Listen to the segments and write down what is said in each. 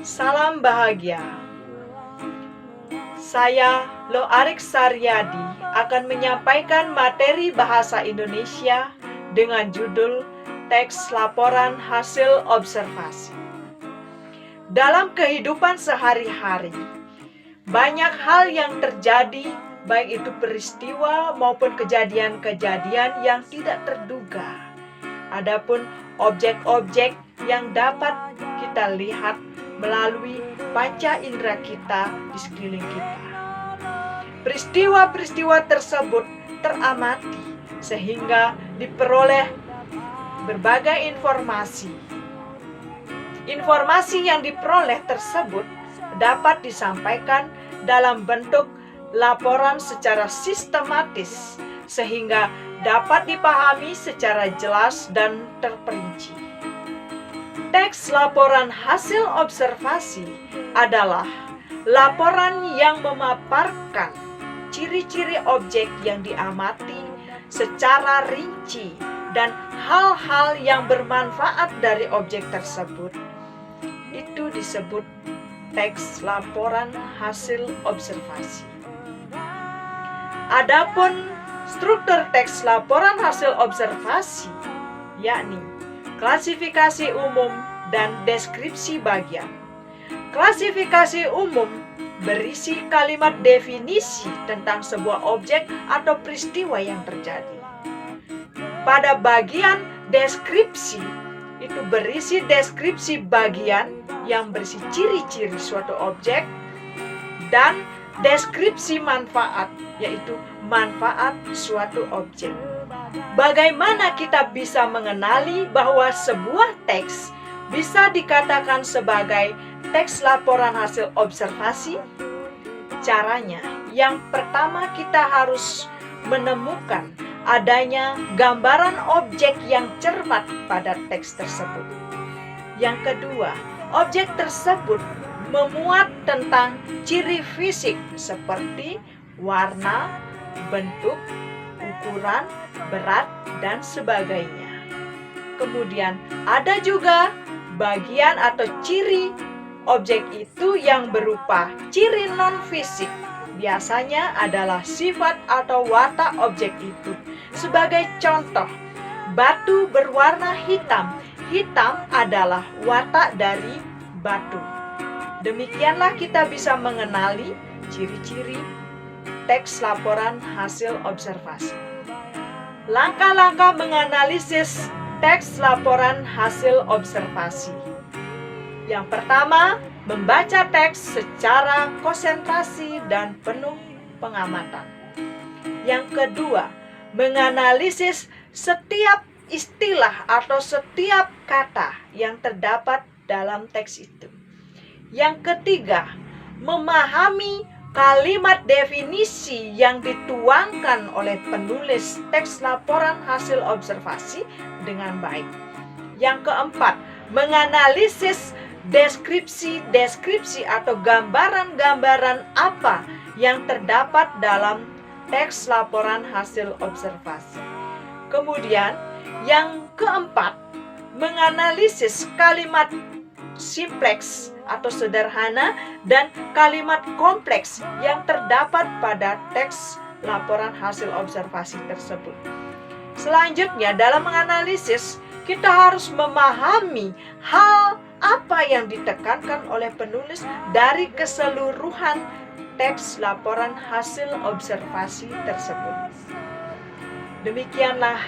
Salam bahagia. Saya Lo Arik Saryadi akan menyampaikan materi bahasa Indonesia dengan judul teks laporan hasil observasi. Dalam kehidupan sehari-hari, banyak hal yang terjadi, baik itu peristiwa maupun kejadian-kejadian yang tidak terduga. Adapun objek-objek yang dapat kita lihat melalui panca indera kita di sekeliling kita. Peristiwa-peristiwa tersebut teramati sehingga diperoleh berbagai informasi. Informasi yang diperoleh tersebut dapat disampaikan dalam bentuk laporan secara sistematis sehingga dapat dipahami secara jelas dan terperinci. Teks laporan hasil observasi adalah laporan yang memaparkan ciri-ciri objek yang diamati secara rinci dan hal-hal yang bermanfaat dari objek tersebut. Itu disebut teks laporan hasil observasi. Adapun struktur teks laporan hasil observasi yakni klasifikasi umum dan deskripsi bagian. Klasifikasi umum berisi kalimat definisi tentang sebuah objek atau peristiwa yang terjadi. Pada bagian deskripsi itu berisi deskripsi bagian yang berisi ciri-ciri suatu objek dan deskripsi manfaat, yaitu manfaat suatu objek. Bagaimana kita bisa mengenali bahwa sebuah teks bisa dikatakan sebagai teks laporan hasil observasi? Caranya, yang pertama kita harus menemukan adanya gambaran objek yang cermat pada teks tersebut. Yang kedua, objek tersebut memuat tentang ciri fisik seperti warna, bentuk, ukuran, berat, dan sebagainya. Kemudian ada juga bagian atau ciri objek itu yang berupa ciri non-fisik. Biasanya adalah sifat atau watak objek itu. Sebagai contoh, batu berwarna hitam. Hitam adalah watak dari batu. Demikianlah kita bisa mengenali ciri-ciri teks laporan hasil observasi. Langkah-langkah menganalisis teks laporan hasil observasi. Yang pertama, membaca teks secara konsentrasi dan penuh pengamatan. Yang kedua, menganalisis setiap istilah atau setiap kata yang terdapat dalam teks itu. Yang ketiga, memahami kalimat definisi yang dituangkan oleh penulis teks laporan hasil observasi dengan baik. Yang keempat, menganalisis deskripsi atau gambaran-gambaran apa yang terdapat dalam teks laporan hasil observasi. Kemudian, yang keempat, menganalisis kalimat simpleks atau sederhana dan kalimat kompleks yang terdapat pada teks laporan hasil observasi tersebut. Selanjutnya, dalam menganalisis, kita harus memahami hal apa yang ditekankan oleh penulis dari keseluruhan teks laporan hasil observasi tersebut. Demikianlah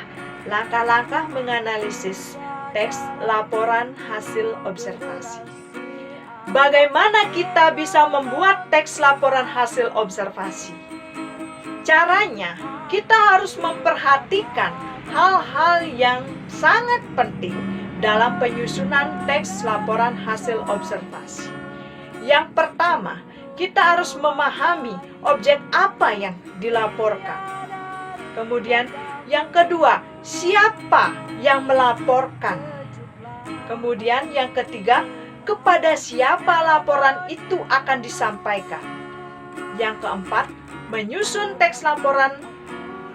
langkah-langkah menganalisis teks laporan hasil observasi. Bagaimana kita bisa membuat teks laporan hasil observasi? Caranya, kita harus memperhatikan hal-hal yang sangat penting dalam penyusunan teks laporan hasil observasi. Yang pertama, kita harus memahami objek apa yang dilaporkan. Kemudian, yang kedua, siapa yang melaporkan. Kemudian yang ketiga, kepada siapa laporan itu akan disampaikan. Yang keempat, menyusun teks laporan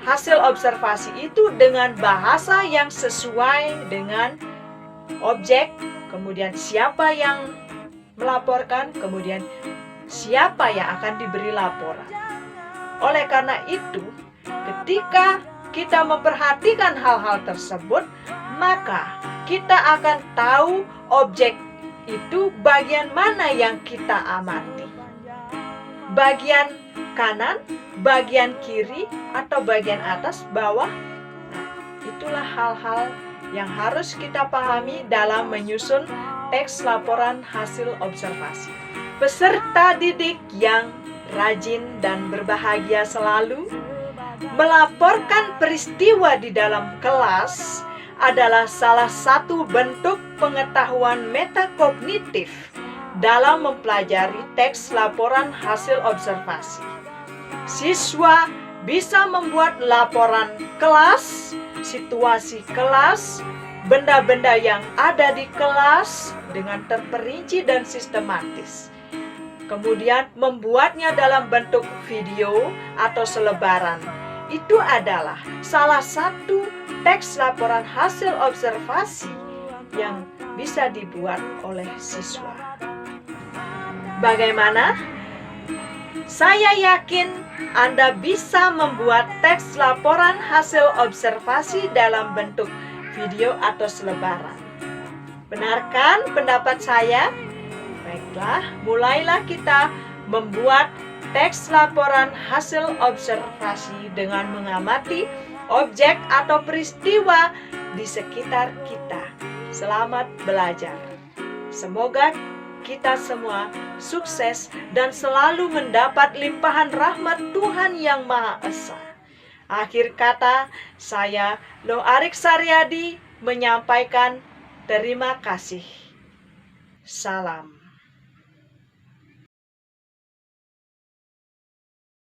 hasil observasi itu dengan bahasa yang sesuai dengan objek, kemudian siapa yang melaporkan, kemudian siapa yang akan diberi laporan. Oleh karena itu, ketika kita memperhatikan hal-hal tersebut, maka kita akan tahu objek itu bagian mana yang kita amati. Bagian kanan, bagian kiri, atau bagian atas, bawah. Nah, itulah hal-hal yang harus kita pahami dalam menyusun teks laporan hasil observasi. Peserta didik yang rajin dan berbahagia selalu, melaporkan peristiwa di dalam kelas adalah salah satu bentuk pengetahuan metakognitif dalam mempelajari teks laporan hasil observasi. Siswa bisa membuat laporan kelas, situasi kelas, benda-benda yang ada di kelas dengan terperinci dan sistematis. Kemudian membuatnya dalam bentuk video atau selebaran. Itu adalah salah satu teks laporan hasil observasi yang bisa dibuat oleh siswa. Bagaimana? Saya yakin Anda bisa membuat teks laporan hasil observasi dalam bentuk video atau selebaran. Benarkan pendapat saya? Baiklah, mulailah kita membuat teks laporan hasil observasi dengan mengamati objek atau peristiwa di sekitar kita. Selamat belajar. Semoga kita semua sukses dan selalu mendapat limpahan rahmat Tuhan Yang Maha Esa. Akhir kata, saya Loh Arik Saryadi menyampaikan terima kasih. Salam.